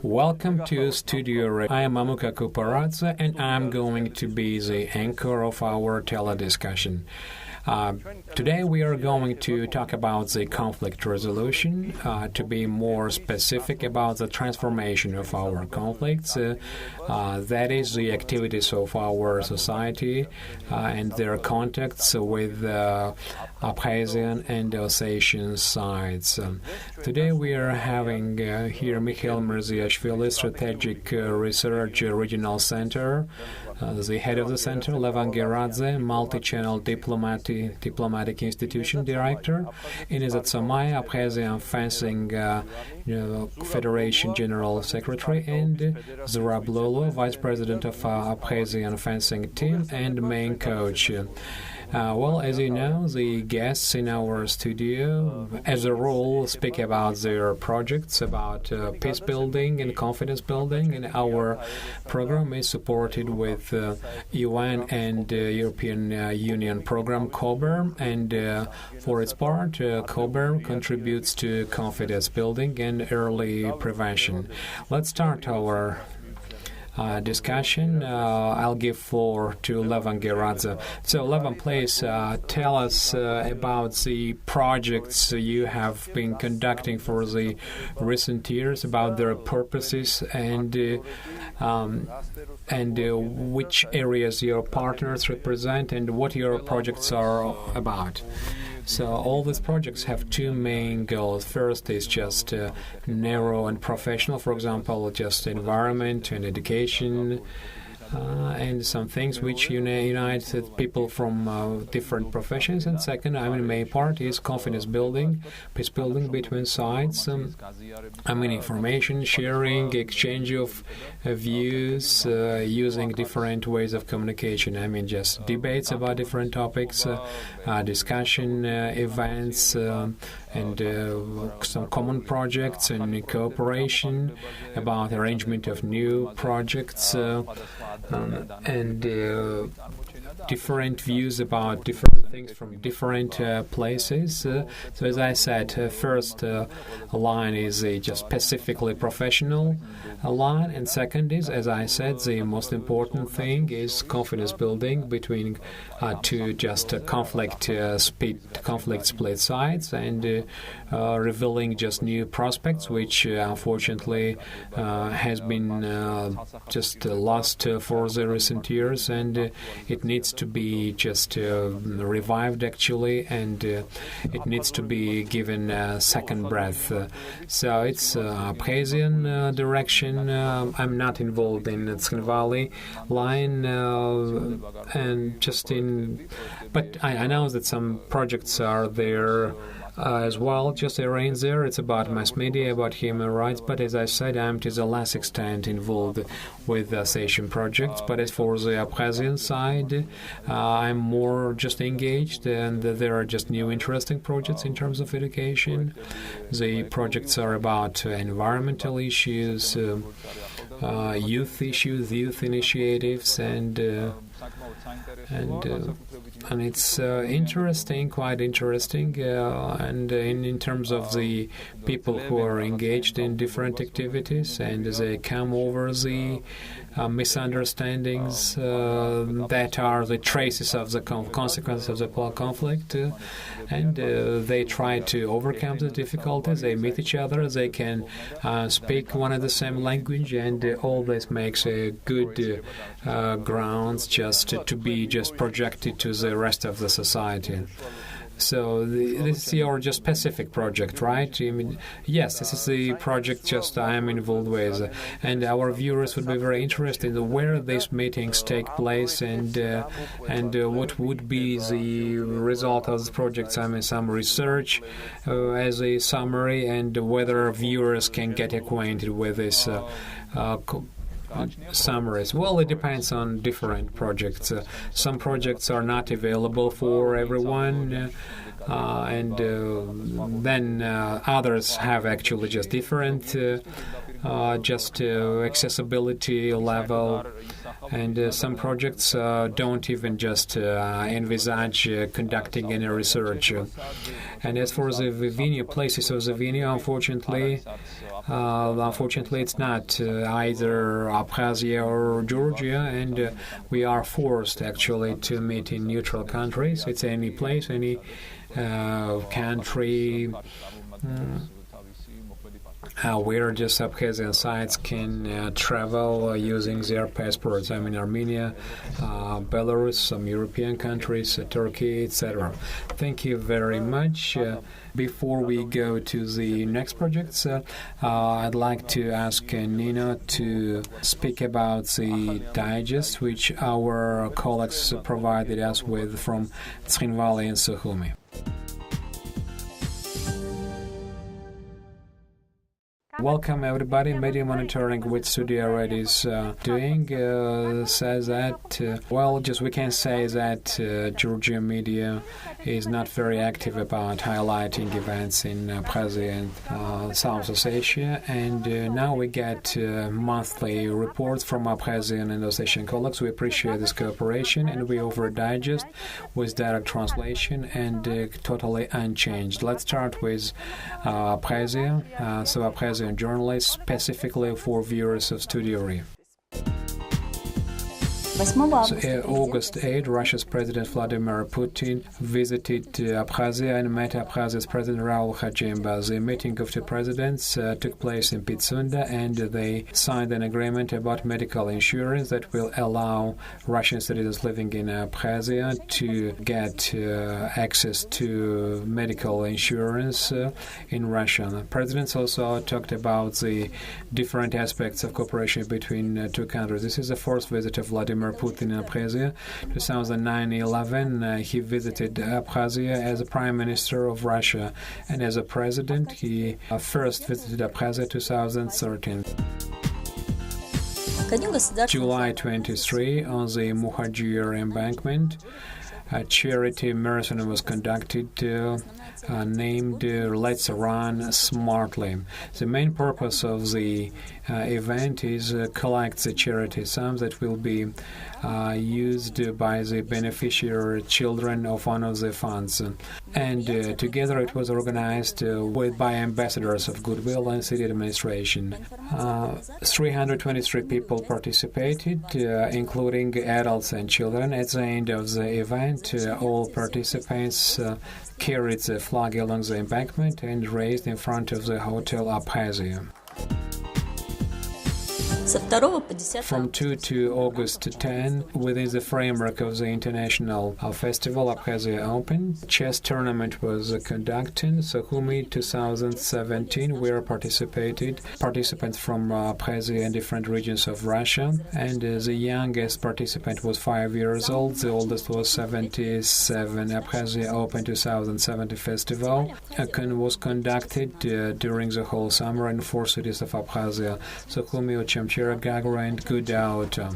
Welcome to Studio. I am Mamuka Kuparadze, and I'm going to be the anchor of our tele-discussion. Today we are going to talk about the conflict resolution, to be more specific about the transformation of our conflicts. That is the activities of our society and their contacts with Abkhazian and Ossetian sides. Today we are having here Mikheil Mirziashvili, Strategic Research Regional Center, the head of the center, Levan Geradze, Multi-Channel Diplomatic Institution Director, Ineza Tsomaia, Abkhazian Fencing Federation General Secretary, and Zurab Lolua, Vice President of Abkhazian Fencing Team and main coach. Well, as you know, the guests in our studio, as a rule, speak about their projects, about peace building and confidence building, and our program is supported with UN and European Union program COBER, and for its part, COBER contributes to confidence building and early prevention. Let's start our discussion. I'll give floor to Levan Geradze. So, Levan, please tell us about the projects you have been conducting for the recent years, about their purposes, and which areas your partners represent, and what your projects are about. So all these projects have two main goals. First is just narrow and professional, for example, just environment and education, and some things which unite people from different professions. And second, main part is confidence building, peace building between sides. Information sharing, exchange of views, using different ways of communication. Just debates about different topics, discussion events, and some common projects and cooperation about arrangement of new projects, and different views about different things from different places. So as I said, first line is just specifically professional line, and second is, as I said, the most important thing is confidence building between two just conflict split sides, and revealing just new prospects, which unfortunately has been just lost for the recent years, and it needs to be just revived actually, and it needs to be given a second breath. So it's Abkhazian direction. I'm not involved in the Tskhvali line, and just but I know that some projects are there as well, just arranged there. It's about mass media, about human rights, but as I said, I'm to the last extent involved with Ossetian projects. But as for the Abkhazian side, I'm more just engaged, and there are just new interesting projects in terms of education. The projects are about environmental issues, youth issues, youth initiatives, and it's interesting, quite interesting, and in terms of the people who are engaged in different activities, and they come over the misunderstandings that are the traces of the consequences of the conflict, and they try to overcome the difficulties. They meet each other, they can speak one and the same language, and all this makes a good grounds just to be just projected to the rest of the society. So this is your just specific project, right? Yes, this is the project just I am involved with, and our viewers would be very interested in where these meetings take place, and what would be the result of the projects. Some research as a summary, and whether viewers can get acquainted with this summaries. Well, it depends on different projects. Some projects are not available for everyone, and then others have actually just different accessibility level. And some projects don't even just envisage conducting any research. And as for the venue, places of the venue, unfortunately, it's not either Abkhazia or Georgia, and we are forced actually to meet in neutral countries. It's any place, any country where just Abkhazian sites can travel using their passports. I mean, Armenia, Belarus, some European countries, Turkey, etc. Thank you very much. Before we go to the next projects, I'd like to ask Nino to speak about the digest which our colleagues provided us with from Tskhinvali and Sukhumi. Welcome everybody. Media monitoring with Studio Red is doing says that we can say that Georgian media is not very active about highlighting events in Abkhazia and South Ossetia, and now we get monthly reports from Abkhazian and Ossetian colleagues. We appreciate this cooperation, and we offer a digest with direct translation and totally unchanged. Let's start with Abkhazia. Abkhazian journalists, specifically for viewers of Studio Re. August 8, Russia's President Vladimir Putin visited Abkhazia and met Abkhazia's President Raul Khachemba. The meeting of two presidents took place in Pitsunda, and they signed an agreement about medical insurance that will allow Russian citizens living in Abkhazia to get access to medical insurance in Russia. The presidents also talked about the different aspects of cooperation between two countries. This is the first visit of Vladimir Putin in Abkhazia. 2009-11, he visited Abkhazia as a Prime Minister of Russia, and as a President, he first visited Abkhazia 2013. July 23, on the Muhajir embankment, a charity marathon was conducted named Let's Run Smartly. The main purpose of the event is collect the charity sums that will be used by the beneficiary children of one of the funds. And together it was organized by ambassadors of Goodwill and city administration. 323 people participated, including adults and children. At the end of the event, all participants carried the flag along the embankment and raised in front of the Hotel Abkhazia. From 2 to August 10, within the framework of the international festival Abkhazia Open, chess tournament was conducted. Sukhumi 2017, where participants from Abkhazia and different regions of Russia, and the youngest participant was 5 years old, the oldest was 77. Abkhazia Open 2017 festival was conducted during the whole summer in 4 cities of Abkhazia: Sukhumi, Uchimchira, Gagara, and Gudauta.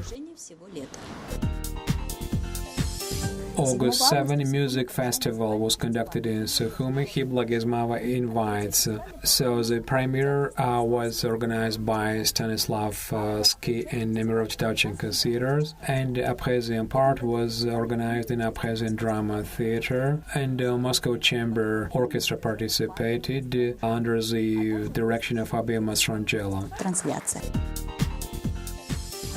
August 7, music festival was conducted in Sukhumi. Hibla Gezmava invites. So the premiere was organized by Stanislav Ski and Nemirov Tavchenko theaters, and the Abkhazian part was organized in Abkhazian Drama Theater, and Moscow Chamber Orchestra participated under the direction of Abia Mastrangelo.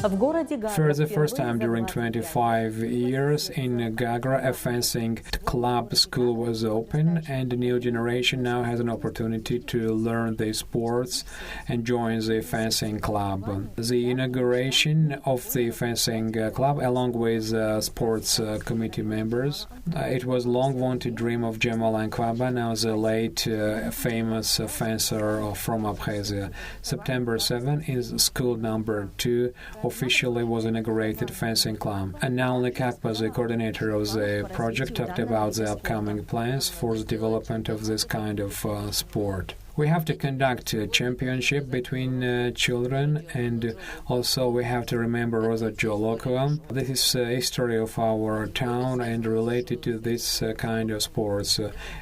For the first time during 25 years in Gagra, a fencing club school was open, and the new generation now has an opportunity to learn the sports and join the fencing club. The inauguration of the fencing club, along with sports committee members, it was long-wanted dream of Jamal Ankwaba, now the late famous fencer from Abkhazia. September 7 is school number 2. Officially was inaugurated fencing club. And now Nikakpa, the coordinator of the project, talked about the upcoming plans for the development of this kind of sport. We have to conduct a championship between children, and also we have to remember Rosa Jolokova. This is a history of our town and related to this kind of sports,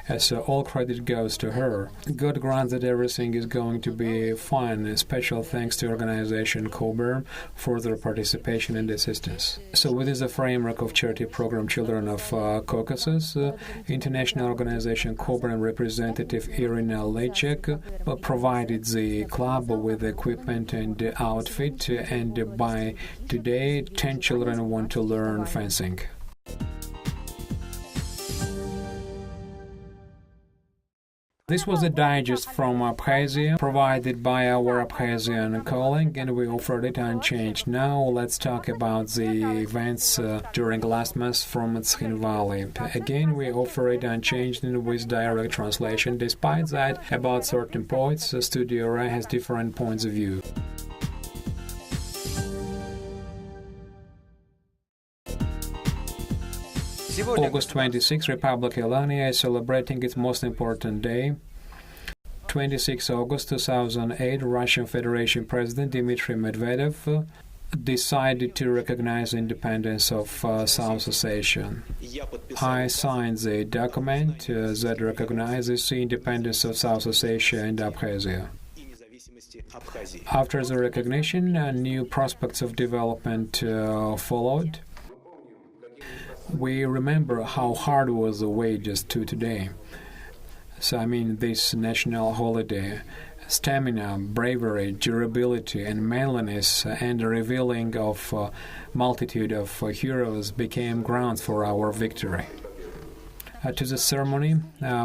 as all credit goes to her. God grants that everything is going to be fine. Special thanks to organization COBER for their participation and assistance. So within the framework of charity program Children of Caucasus, international organization COBER and representative Irina Lechek provided the club with equipment and outfit, and by today 10 children want to learn fencing. This was a digest from Abkhazia, provided by our Abkhazian colleague, and we offered it unchanged. Now let's talk about the events during last month from Tskhynvali. Again, we offer it unchanged and with direct translation. Despite that, about certain points, Studio Ra has different points of view. August 26, Republic Elenia is celebrating its most important day. 26 August 2008, Russian Federation President Dmitry Medvedev decided to recognize the independence of South Ossetia. I signed the document that recognizes the independence of South Ossetia and Abkhazia. After the recognition, new prospects of development followed. We remember how hard was the way just to today. So this national holiday, stamina, bravery, durability, and manliness, and the revealing of multitude of heroes became grounds for our victory. To the ceremony,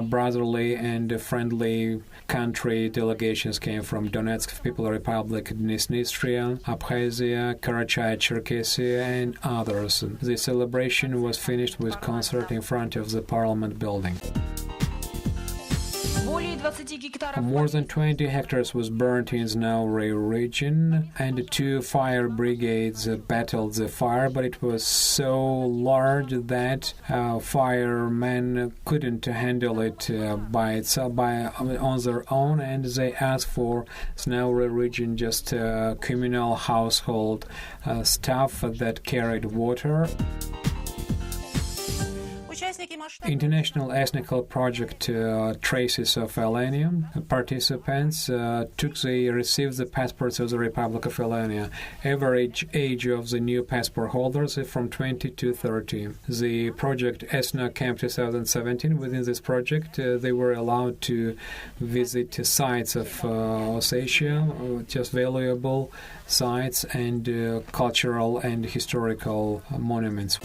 brotherly and friendly country delegations came from Donetsk People's Republic, Transnistria, Abkhazia, Karachay-Cherkessia, and others. The celebration was finished with concert in front of the Parliament building. More than 20 hectares was burnt in Znaury region, and 2 fire brigades battled the fire, but it was so large that firemen couldn't handle it on their own, and they asked for Znaury region just communal household staff that carried water. International Ethnical Project Traces of Elenia participants received the passports of the Republic of Elenia. Average age of the new passport holders is from 20 to 30. The project Ethno Camp 2017, within this project, they were allowed to visit sites of Ossetia, just valuable sites and cultural and historical monuments.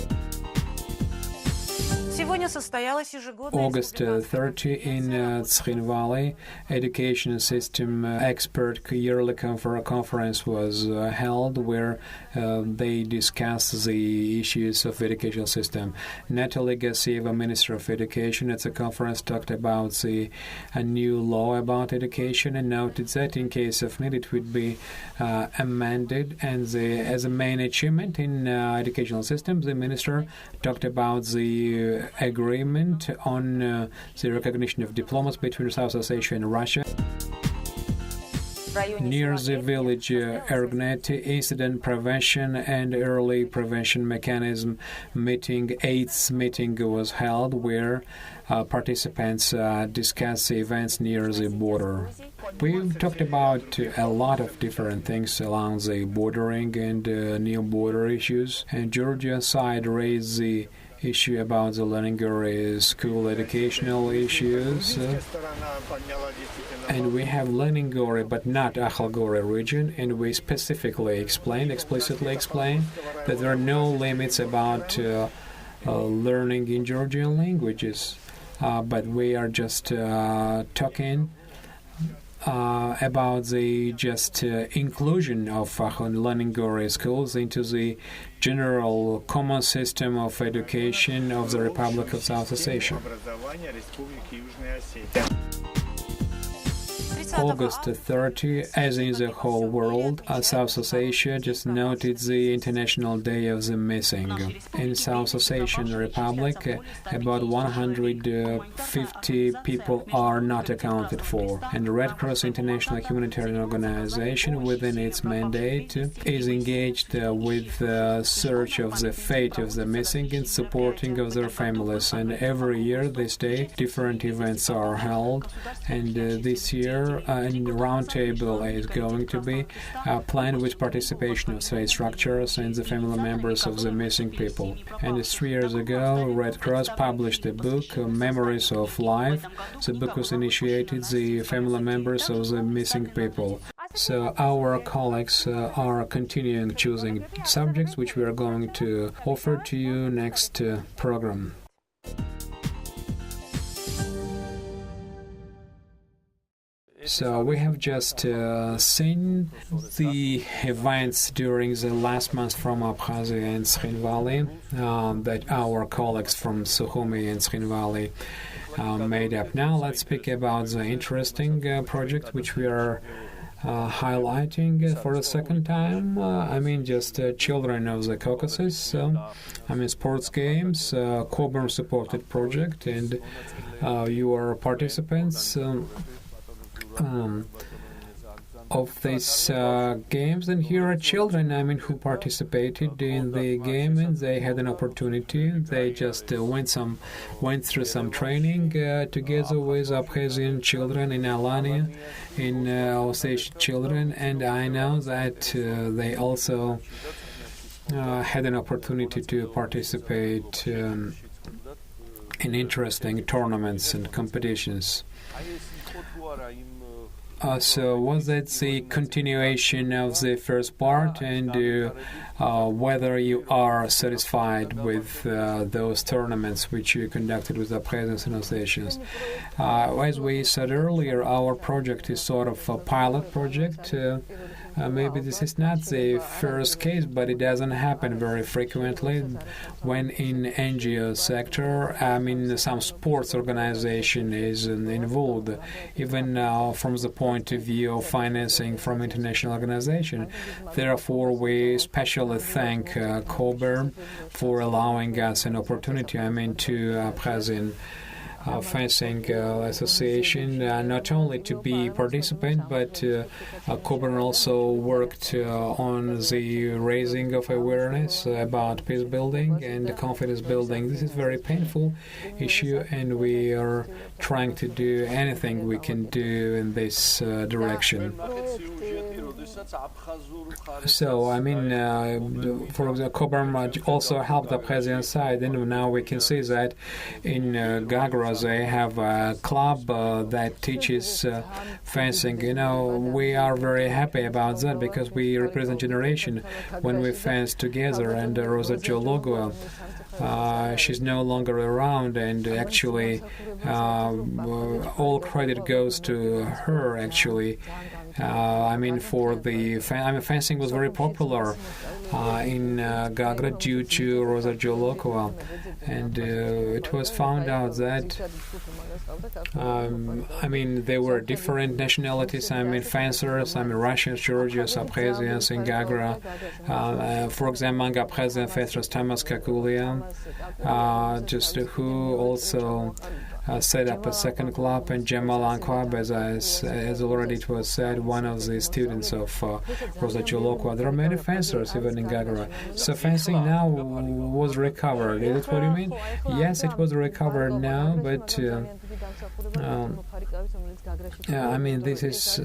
August 30 in Tskhynvali, education system expert yearly conference was held where they discussed the issues of educational system. Natalia Gassieva, Minister of Education, at the conference talked about the new law about education and noted that in case of need it would be amended. And as a main achievement in educational system, the minister talked about the agreement on the recognition of diplomas between South Ossetia and Russia. Near the village Ergneti, incident prevention and early prevention mechanism meeting, 8th meeting was held where participants discussed the events near the border. We talked about a lot of different things along the bordering and near border issues, and Georgia side raised the issue about the Leningrad school educational issues. And we have Leningrad but not Akhalgorod region, and we explicitly explained that there are no limits about learning in Georgian languages, but we are just talking about the inclusion of Leningrad schools into the general common system of education of the Republic of South Ossetia. August 30, as in the whole world, South Asia just noted the International Day of the Missing. In South Asian Republic, about 150 people are not accounted for, and the Red Cross International Humanitarian Organization, within its mandate, is engaged with the search of the fate of the missing and supporting of their families. And every year, this day, different events are held, and this year, a roundtable is going to be planned with participation of state structures and the family members of the missing people. And 3 years ago, Red Cross published a book, Memories of Life. The book was initiated the family members of the missing people. So our colleagues are continuing choosing subjects which we are going to offer to you next program. So we have just seen the events during the last month from Abkhazia and Skhin Valley that our colleagues from Sukhumi and Skhin Valley made up. Now let's speak about the interesting project which we are highlighting for the second time. Just children of the Caucasus. Sports games, Coburn supported project, and you are participants of these games, and here are children who participated in the game, and they had an opportunity. They just went through some training together with Abkhazian children in Alania, in Ossetia children, and I know that they also had an opportunity to participate in interesting tournaments and competitions. So was that the continuation of the first part, and whether you are satisfied with those tournaments which you conducted with the Abkhazian associations? As we said earlier, our project is sort of a pilot project. Maybe this is not the first case, but it doesn't happen very frequently when in NGO sector, some sports organization is involved, even from the point of view of financing from international organization. Therefore, we especially thank Coburn for allowing us an opportunity, to Abkhazian fencing association, not only to be participant, but Coburn also worked on the raising of awareness about peace building and confidence building. This is a very painful issue, and we are trying to do anything we can do in this direction. So, for example, Coburn also helped the Abkhazian side, and now we can see that in Gagra they have a club that teaches fencing. We are very happy about that because we represent generation when we fence together. And Rosa Lolua, she's no longer around, and actually all credit goes to her, actually. For the fencing was very popular in Gagra due to Rosa Lolua, and it was found out that there were different nationalities. Fencers, Russians, Georgians, Abkhazians in Gagra. For example, among Abkhazian fencers, Tamas Kakulian, who also set up a second club, and Jamal Ankwab, as already it was said, one of the students of Rosa Lolua. There are many fencers even in Gagra. So fencing now was recovered. Is that what you mean? Yes, it was recovered now, but this is,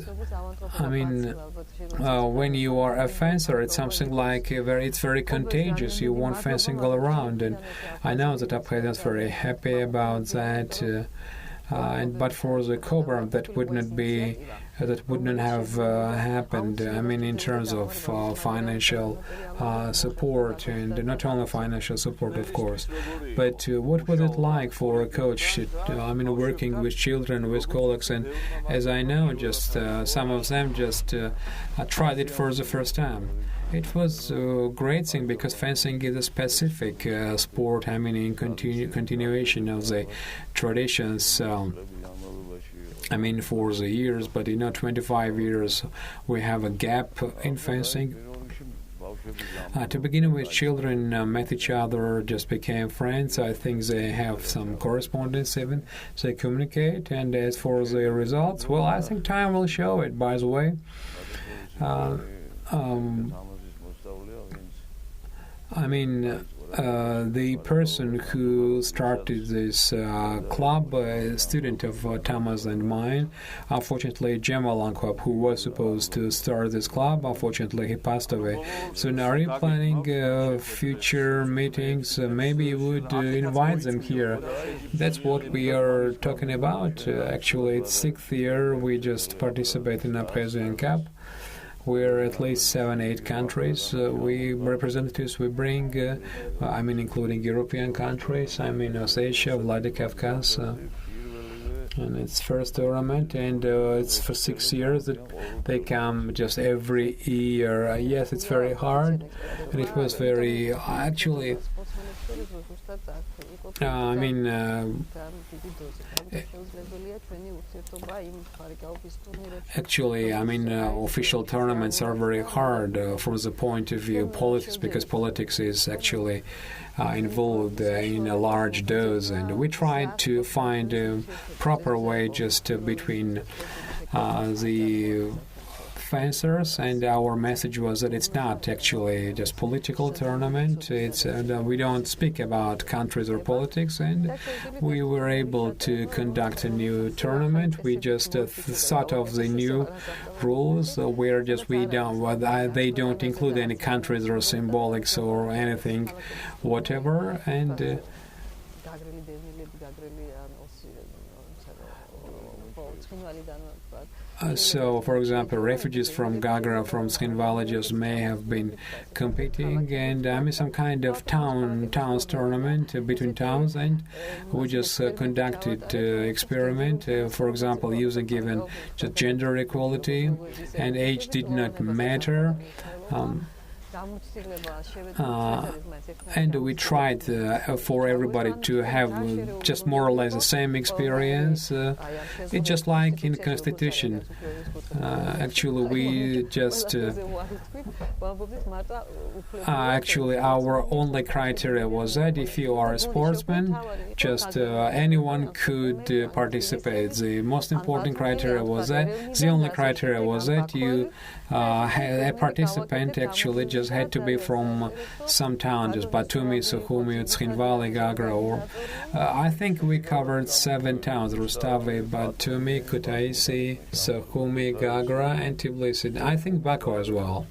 when you are a fencer, it's something like it's very contagious. You want fencing all around, and I know that Abkhazia is very happy about that. But for the Coburn, that wouldn't have happened. In terms of financial support, and not only financial support, of course. But what was it like for a coach? Working with children, with colleagues, and as I know, some of them tried it for the first time. It was a great thing because fencing is a specific sport, in continuation of the traditions. for the years, but 25 years we have a gap in fencing. To begin with, children met each other, just became friends. I think they have some correspondence even. They communicate, and as for the results, well, I think time will show it, by the way. The person who started this club, a student of Thomas and mine, unfortunately, Jamal Ankop, who was supposed to start this club, unfortunately, he passed away. So now we're planning future meetings. Maybe you would invite them here. That's what we are talking about. Actually, it's 6th year. We just participate in Abkhazian Cup. We're at least 7-8 countries. Representatives we bring, including European countries. North Asia, Vladikavkaz. And it's first tournament, and it's for 6 years that they come just every year. Yes, it's very hard, and it was very, actually, official tournaments are very hard from the point of view of politics, because politics is actually involved in a large dose, and we tried to find a proper way just between the fencers, and our message was that it's not actually just political tournament. It's we don't speak about countries or politics, and we were able to conduct a new tournament. We just thought of the new rules where just they don't include any countries or symbolics or anything, whatever, and. So, for example, refugees from Gagra, from Skin villages may have been competing, and some kind of towns tournament between towns, and we just conducted experiment, for example, using even just gender equality, and age did not matter. And we tried for everybody to have just more or less the same experience. It's just like in Constitution. Actually, we just our only criteria was that if you are a sportsman, just anyone could participate. The most important criteria was that. The only criteria was that you a participant actually just had to be from some town, just Batumi, Sukhumi, Tskhinvali, Gagra, or I think we covered 7 towns: Rustavi, Batumi, Kutaisi, Sukhumi, Gagra, and Tbilisi. I think Baku as well.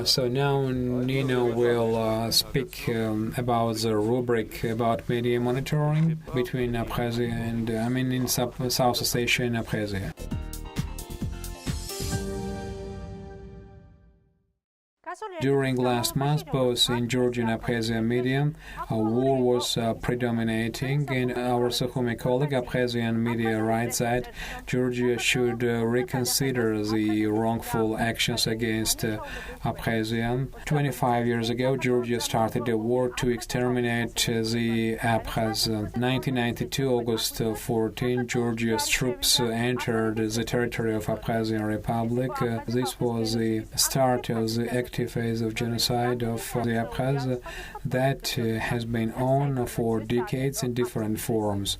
So now Nino will speak about the rubric about media monitoring between Abkhazia and, in South Asia and Abkhazia. During last month, both in Georgian and Abkhazian media, war was predominating, and our Sukhumi colleague, Abkhazian media, writes that Georgia should reconsider the wrongful actions against Abkhazia. 25 years ago, Georgia started a war to exterminate the Abkhaz. 1992, August 14, Georgia's troops entered the territory of Abkhazian Republic. This was the start of the active phase of genocide of the Abkhaz that has been on for decades in different forms.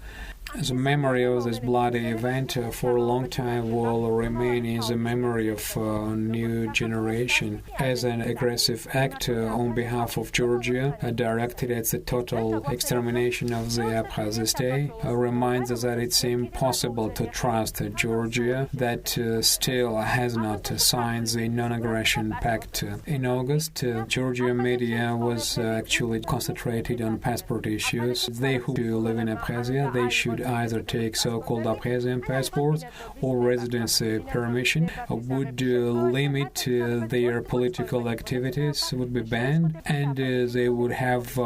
The memory of this bloody event for a long time will remain in the memory of a new generation as an aggressive act on behalf of Georgia directed at the total extermination of the Abkhaz. This day reminds us that it's impossible to trust Georgia that still has not signed the non-aggression pact. In August, Georgian media was actually concentrated on passport issues. They who live in Abkhazia, they should either take so-called Abkhazian passports or residency permission, would limit their political activities, would be banned, and they would have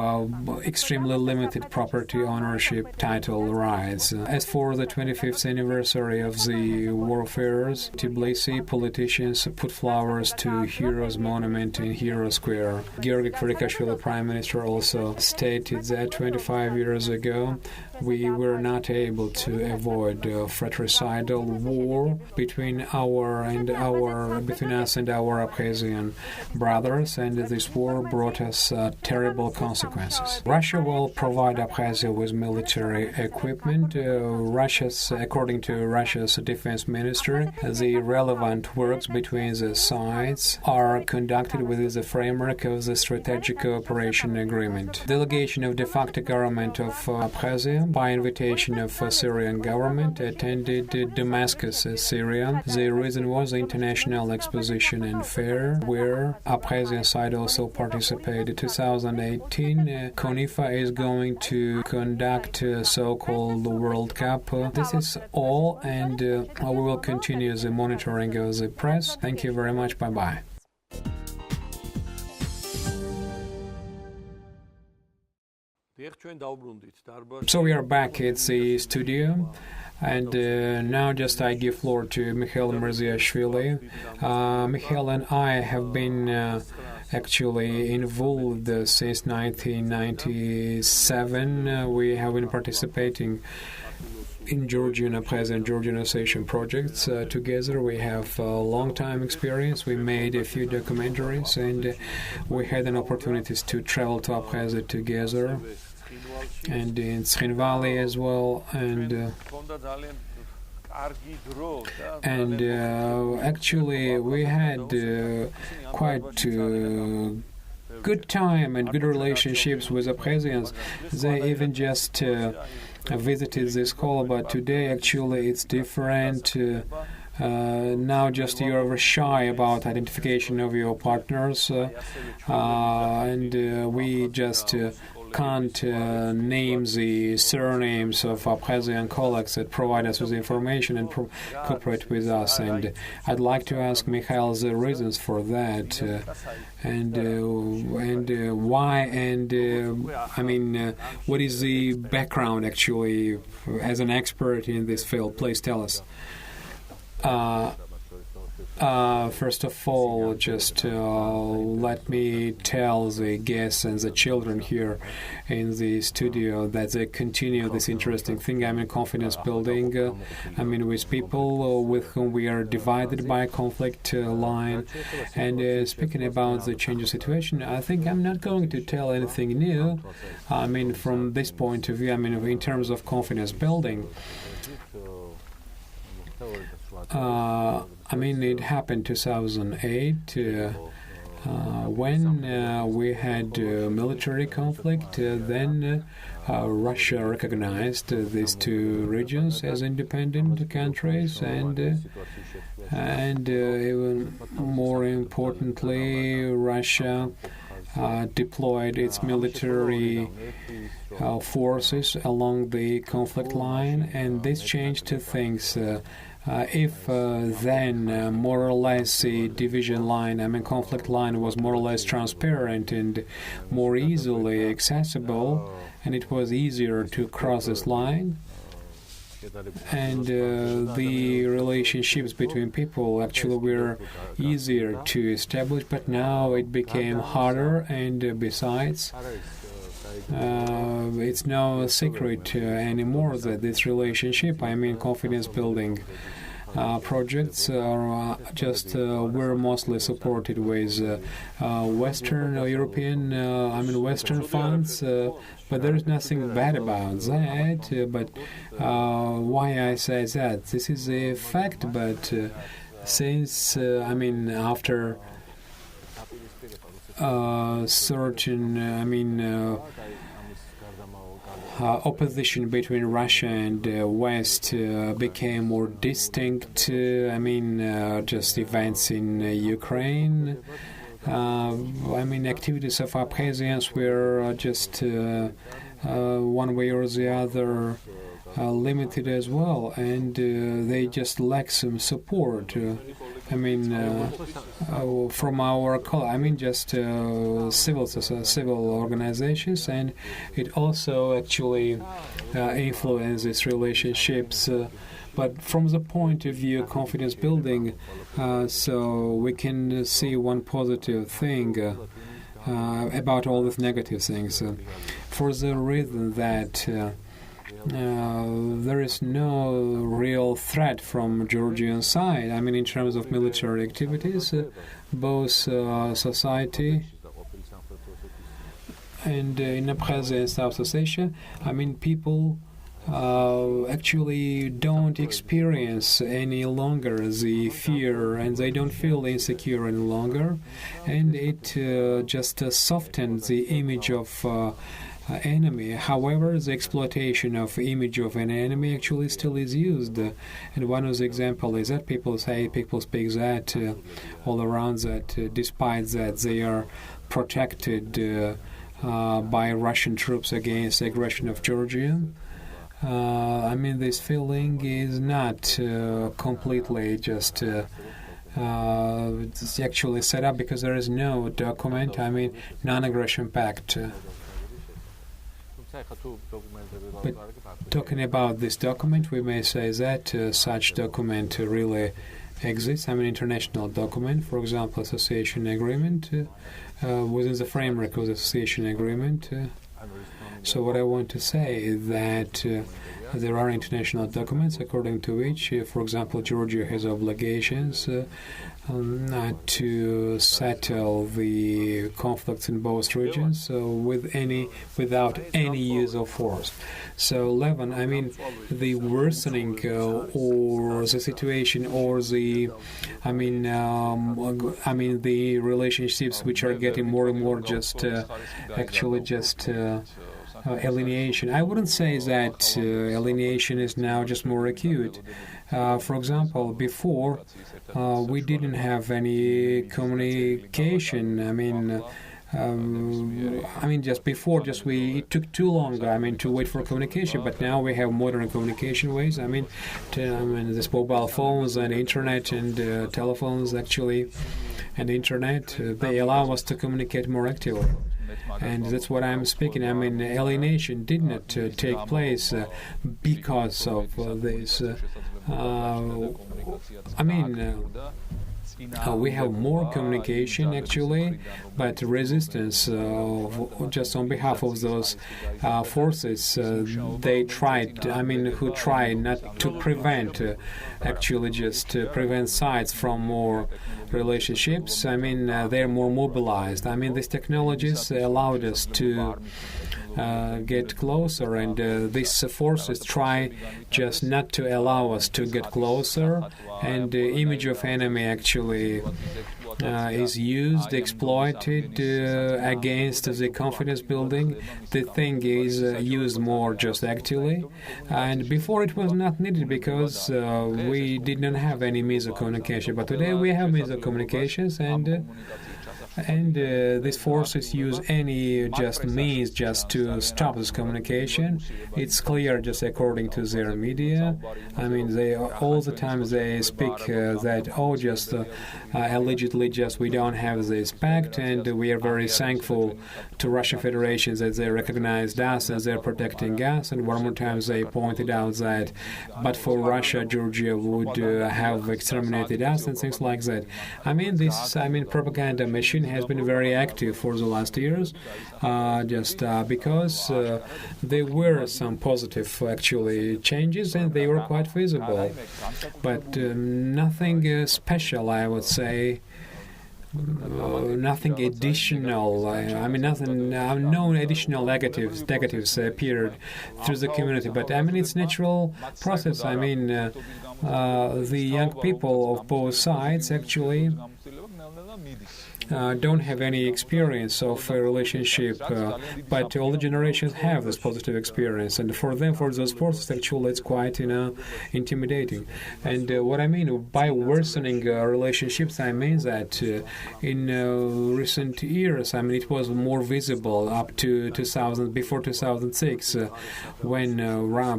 extremely limited property ownership title rights. As for the 25th anniversary of the warfares, Tbilisi politicians put flowers to Heroes Monument in Hero Square. Georgi Kvarikashvili, Prime Minister, also stated that 25 years ago we were not able to avoid fratricidal war between us and our Abkhazian brothers, and this war brought us terrible consequences. Russia will provide Abkhazia with military equipment. According to Russia's defense ministry, the relevant works between the sides are conducted within the framework of the Strategic Cooperation Agreement. Delegation of de facto government of Abkhazia, by invitation of Syrian government, attended Damascus, Syria. The reason was the International Exposition and Fair, where Abkhazian side also participated. 2018, CONIFA is going to conduct a so-called World Cup. This is all, and we will continue the monitoring of the press. Thank you very much. Bye-bye. So we are back at the studio, and now just I give floor to Mikheil Mirziashvili. Mikheil and I have been actually involved since 1997. We have been participating in Georgian, Abkhazian, Georgian Association projects together. We have a long time experience. We made a few documentaries, and we had an opportunity to travel to Abkhazia together, and in Tkhin Valley as well, and actually we had quite good time and good relationships with Abkhazians. They even just visited this hall, but today actually it's different. Now just you're shy about identification of your partners, and we just can't name the surnames of Abkhazian colleagues that provide us with information and cooperate with us. And I'd like to ask Mikhail the reasons for that, and why, and what is the background actually as an expert in this field? Please tell us. First of all, just let me tell the guests and the children here in the studio that they continue this interesting thing. I'm in confidence building. With people with whom we are divided by a conflict line. And speaking about the changing situation, I think I'm not going to tell anything new. From this point of view, in terms of confidence building. It happened 2008 when we had military conflict. Then Russia recognized these two regions as independent countries, and even more importantly, Russia deployed its military forces along the conflict line, and this changed two things. If then more or less the division line, conflict line was more or less transparent and more easily accessible, and it was easier to cross this line, and the relationships between people actually were easier to establish, but now it became harder, and besides, it's no secret anymore that this relationship, confidence building projects are we're mostly supported with Western European, Western funds, but there is nothing bad about that. But why I say that? This is a fact, but since, after certain, opposition between Russia and West became more distinct. Just events in Ukraine. Activities of Abkhazians were just one way or the other limited as well, and they just lack some support. From our civil organizations, and it also actually influences relationships. But from the point of view of confidence building, so we can see one positive thing about all these negative things, for the reason that there is no real threat from Georgian side. I mean, in terms of military activities, both society and in Abkhazia and South Ossetia, I mean, people actually don't experience any longer the fear, and they don't feel insecure any longer, and it just softens the image of enemy. However, the exploitation of image of an enemy actually still is used, and one of the examples is that people speak that all around that despite that they are protected by Russian troops against aggression of Georgia. I mean, this feeling is not completely just it's actually set up because there is no document, I mean, non-aggression pact. But talking about this document, we may say that such document really exists. I mean, international document, for example, association agreement, within the framework of the association agreement. So what I want to say is that there are international documents according to which, for example, Georgia has obligations to settle the conflicts in both regions without any use of force. So, Levan, I mean, the worsening or the situation or the relationships which are getting more and more just alienation. I wouldn't say that alienation is now just more acute. For example, before we didn't have any communication. It took too long. To wait for communication. But now we have modern communication ways. This mobile phones and internet and telephones actually, and internet they allow us to communicate more actively. And that's what I'm speaking. Alienation did not take place because of this. We have more communication actually, but resistance just on behalf of those forces, they tried, who try not to prevent, prevent sides from more relationships. They're more mobilized. These technologies allowed us to get closer, and these forces try just not to allow us to get closer, and the image of enemy actually is used, exploited against the confidence building. The thing is used more just actively, and before it was not needed because we did not have any means of communication, but today we have means of communications, and these forces use any just means just to stop this communication. It's clear just according to their media. They all the time they speak that allegedly just we don't have this pact, and we are very thankful to Russian Federation that they recognized us and they're protecting us. And one more time they pointed out that but for Russia, Georgia would have exterminated us and things like that. This propaganda machine has been very active for the last years, because there were some positive actually changes and they were quite visible, but nothing special, I would say. Nothing additional. No additional negatives appeared through the community. But it's natural process. The young people of both sides actually don't have any experience of a relationship, but all the generations have this positive experience, and for those forces, actually, it's quite intimidating. And what I mean by worsening relationships, I mean that in recent years, it was more visible up to before 2006, when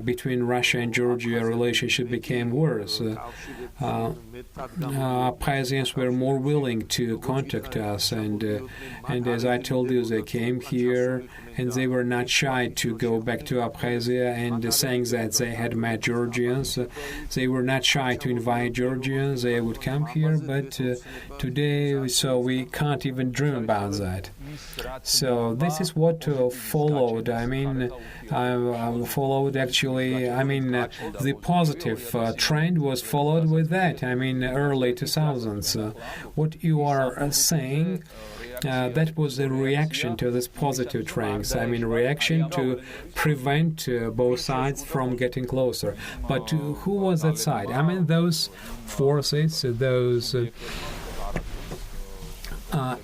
between Russia and Georgia relationship became worse. Abkhazians were more willing to contact us, and as I told you, they came here and they were not shy to go back to Abkhazia and saying that they had met Georgians. They were not shy to invite Georgians. They would come here, but today, so we can't even dream about that. So this is what followed. I mean, followed actually. I mean, the positive trend was followed with that. I mean, early 2000s. What you are saying. That was a reaction to this positive trends. I mean, reaction to prevent both sides from getting closer. But who was that side? I mean, those forces, those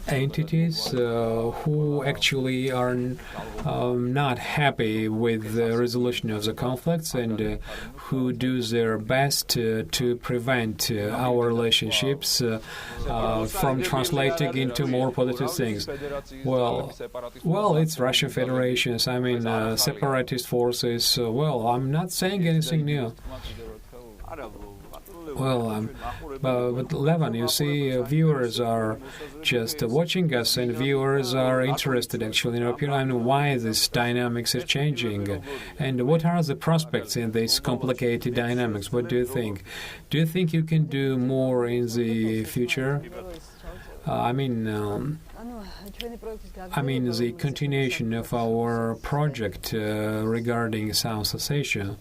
entities who actually are not happy with the resolution of the conflicts and who do their best to prevent our relationships from translating into more positive things. Well, it's Russian Federation. I mean, separatist forces. Well, I'm not saying anything new. Well, but Levan, you see, viewers are just watching us, and viewers are interested actually in our opinion why these dynamics are changing, and what are the prospects in these complicated dynamics. What do you think? Do you think you can do more in the future? I mean, the continuation of our project regarding South Ossetia,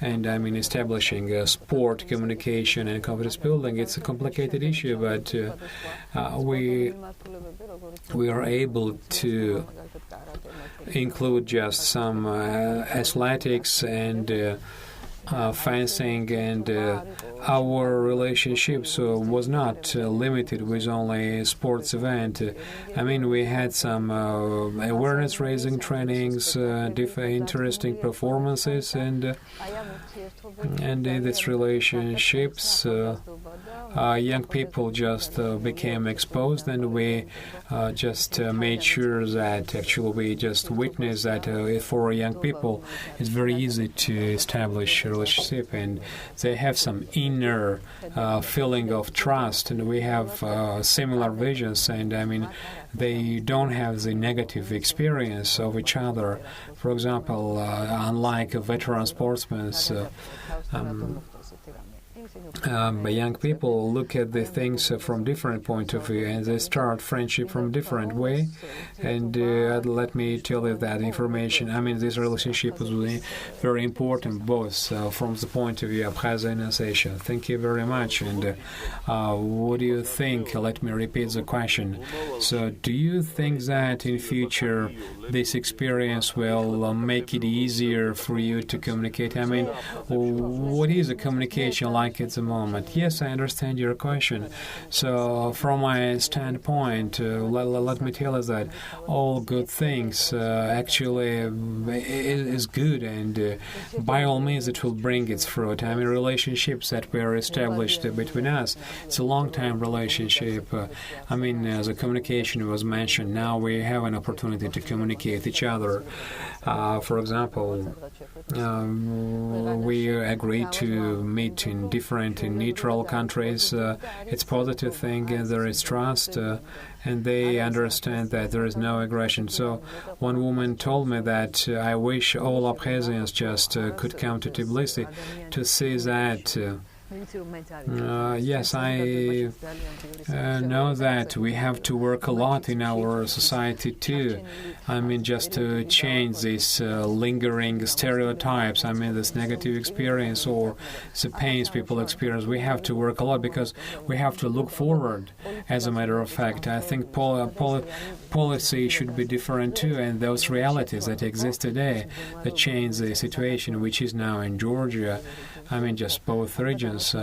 and I mean, establishing sport, communication, and confidence building. It's a complicated issue, but we are able to include just some athletics and fencing, and our relationships was not limited with only sports event. I mean, we had some awareness-raising trainings, different interesting performances, and in these relationships, young people just became exposed, and we just made sure that actually we just witnessed that for young people it's very easy to establish a relationship, and they have some inner feeling of trust, and we have similar visions, and I mean they don't have the negative experience of each other. For example, unlike veteran sportsmen, young people look at the things from different point of view, and they start friendship from different way. And let me tell you that information. I mean, this relationship is really very important, both from the point of view of Abkhazia and Ossetia. Thank you very much. And what do you think? Let me repeat the question. So, do you think that in future this experience will make it easier for you to communicate? I mean, what is the communication like at the moment? Yes, I understand your question. So, from my standpoint, let me tell you that all good things actually is good, and by all means it will bring its fruit. I mean, relationships that were established between us, it's a long-time relationship. I mean, the communication was mentioned. Now we have an opportunity to communicate each other. For example, we agreed to meet in different and neutral countries. It's a positive thing. There is trust, and they understand that there is no aggression. So one woman told me that I wish all Abkhazians just could come to Tbilisi to see that. Yes, I know that we have to work a lot in our society too. I mean, just to change these lingering stereotypes. I mean, this negative experience or the pains people experience. We have to work a lot because we have to look forward. As a matter of fact, I think policy should be different too, and those realities that exist today that change the situation, which is now in Georgia. I mean, just both regions.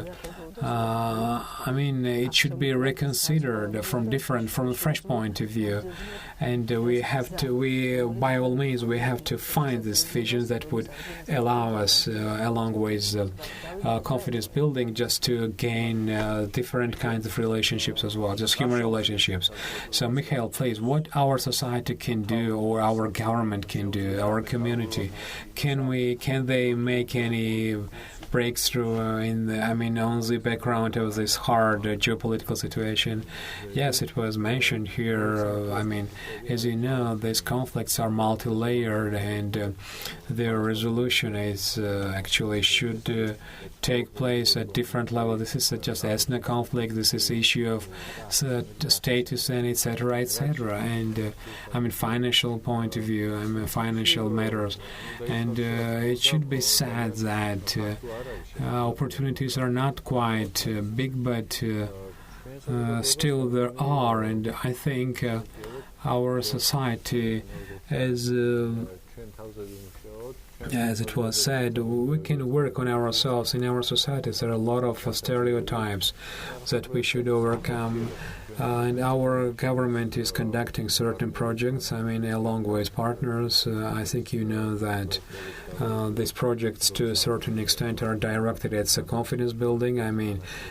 I mean, it should be reconsidered from a fresh point of view, and by all means, we have to find these visions that would allow us, along with confidence building, just to gain different kinds of relationships as well, just human relationships. So, Mikheil, please, what our society can do, or our government can do, our community, can they make any breakthrough on the background of this hard geopolitical situation? Yes, it was mentioned here. as you know, these conflicts are multi-layered, and their resolution is actually should take place at different levels. This is just ethnic conflict. This is issue of status and etc. etc. And financial point of view, financial matters, and it should be said that opportunities are not quite big, but still there are, and I think our society, as it was said, we can work on ourselves. In our societies, there are a lot of stereotypes that we should overcome. And our government is conducting certain projects, along with partners. I think you know that these projects, to a certain extent, are directed at confidence building.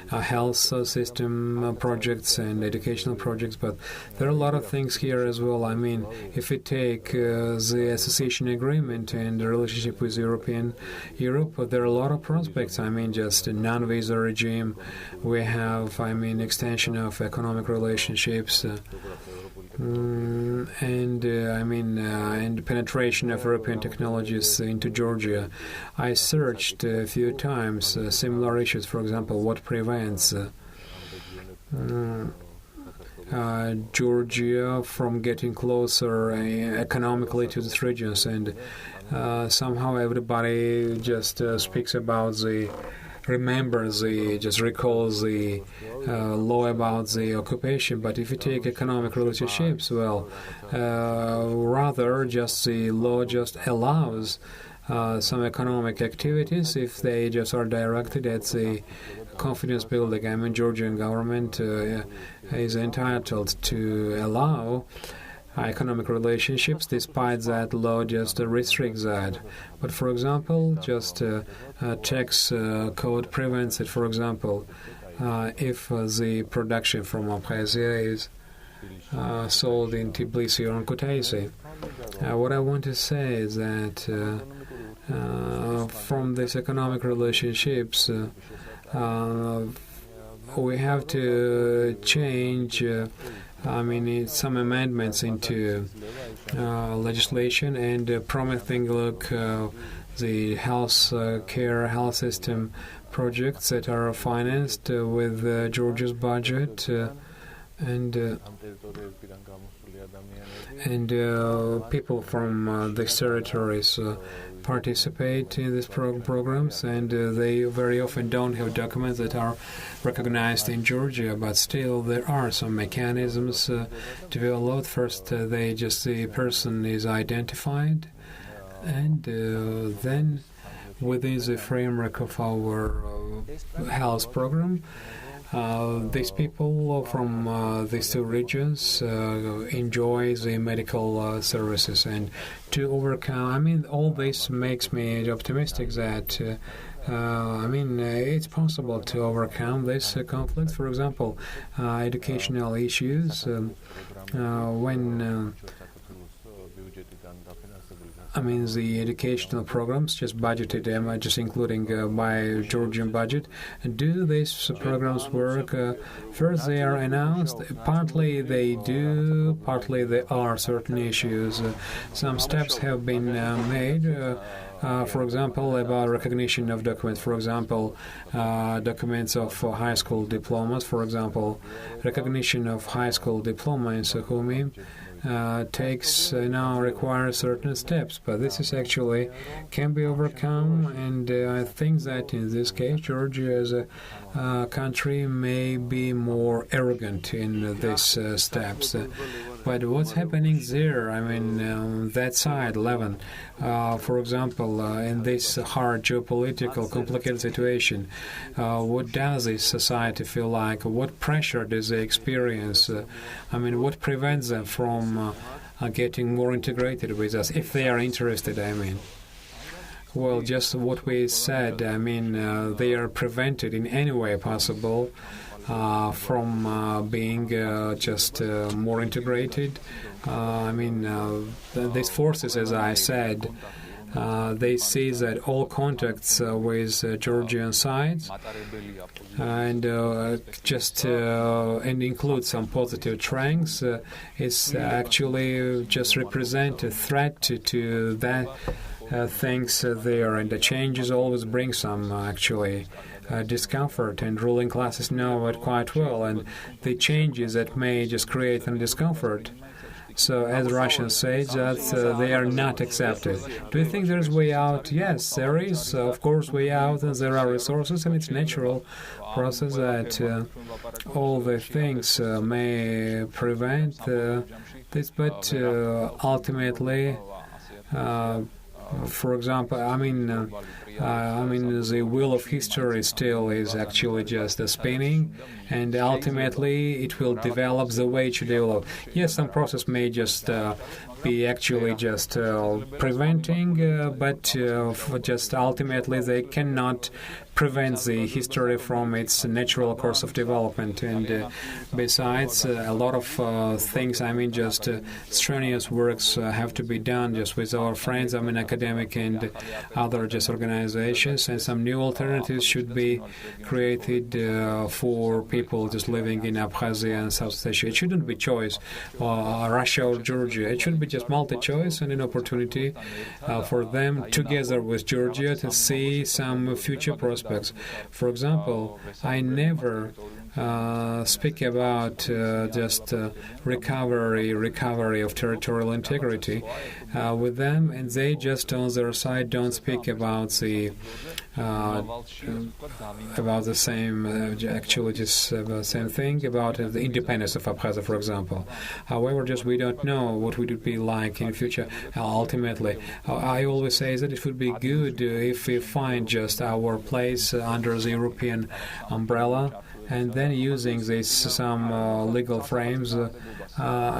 Health system projects and educational projects. But there are a lot of things here as well. If we take the association agreement and the relationship with Europe, there are a lot of prospects. Just a non-visa regime. We have, extension of economic relationships, and penetration of European technologies into Georgia. I searched a few times similar issues. For example, what prevents Georgia from getting closer economically to these regions, and somehow everybody just speaks about recalls the law about the occupation. But if you take economic relationships, rather just the law just allows some economic activities if they just are directed at the confidence building. Georgian government is entitled to allow economic relationships, despite that law just restricts that. But for example, just tax code prevents it. For example, if the production from Abkhazia is sold in Tbilisi or in Kutaisi. What I want to say is that from these economic relationships, we have to change some amendments into legislation and promising, the health care, health system projects that are financed with Georgia's budget, and people from these territories participate in these programs, and they very often don't have documents that are recognized in Georgia, but still there are some mechanisms developed. First, the person is identified, and then within the framework of our health program, these people from these two regions enjoy the medical services. And to overcome, all this makes me optimistic that it's possible to overcome this conflict. For example, educational issues, when the educational programs just budgeted, just including by Georgian budget. Do these programs work? First, they are announced. Partly they do, partly there are certain issues. Some steps have been made. For example, about recognition of documents. For example, documents of high school diplomas. For example, recognition of high school diploma in Sukhumi requires certain steps, but this is actually can be overcome, and I think that in this case Georgia as a country may be more arrogant in these steps. But what's happening there, that side, Levan, for example, in this hard geopolitical complicated situation, what does this society feel like? What pressure do they experience? What prevents them from getting more integrated with us, if they are interested, Well, just what we said, they are prevented in any way possible from being more integrated. These forces, as I said, they see that all contacts with Georgian sides and and include some positive trends is actually just represent a threat to that things there, and the changes always bring some actually discomfort, and ruling classes know it quite well, and the changes that may just create some discomfort. So, as Russians say, that they are not accepted. Do you think there's way out? Yes, there is, of course, way out, and there are resources, and it's natural process that all the things may prevent this, but ultimately, for example, the wheel of history still is actually just spinning, and ultimately it will develop the way it should develop. Yes, some process may just be actually just preventing, but just ultimately they cannot prevent the history from its natural course of development. And besides, a lot of things, just strenuous works have to be done just with our friends, academic and other just organizations, and some new alternatives should be created for people just living in Abkhazia and South Asia. It shouldn't be choice, Russia or Georgia. It should be just multi-choice and an opportunity for them together with Georgia to see some future prospects. For example, I never speak about just recovery of territorial integrity with them, and they just on their side don't speak about the same actually just same thing about the independence of Abkhazia, for example. However, just we don't know what would it be like in the future. Ultimately, I always say that it would be good if we find just our place under the European umbrella, and then using some legal frames,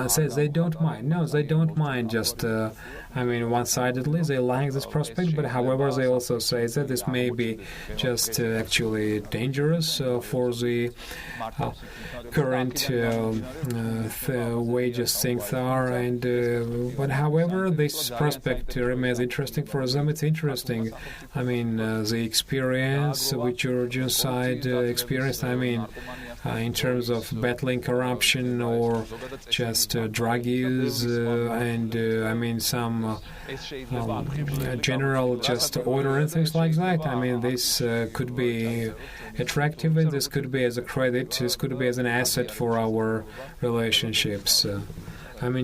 says they don't mind. No, they don't mind just, one-sidedly. They like this prospect, but however, they also say that this may be just actually dangerous for the current way just things are. And but however, this prospect remains interesting for them. It's interesting. The experience which Georgian side experienced. In terms of battling corruption or just drug use and some general just order and things like that. This could be attractive, and this could be as a credit, this could be as an asset for our relationships.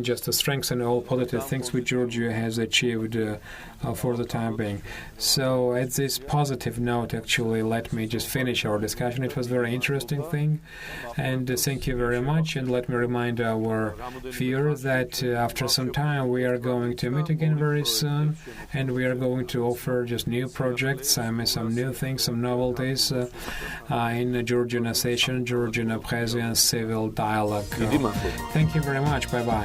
Just to strengthen all positive things which Georgia has achieved for the time being. So at this positive note, actually, let me just finish our discussion. It was a very interesting thing, and thank you very much. And let me remind our viewers that after some time we are going to meet again very soon, and we are going to offer just new projects, some new things, some novelties in Georgian Association, Georgian Abkhazian civil dialogue. Thank you very much. Bye-bye.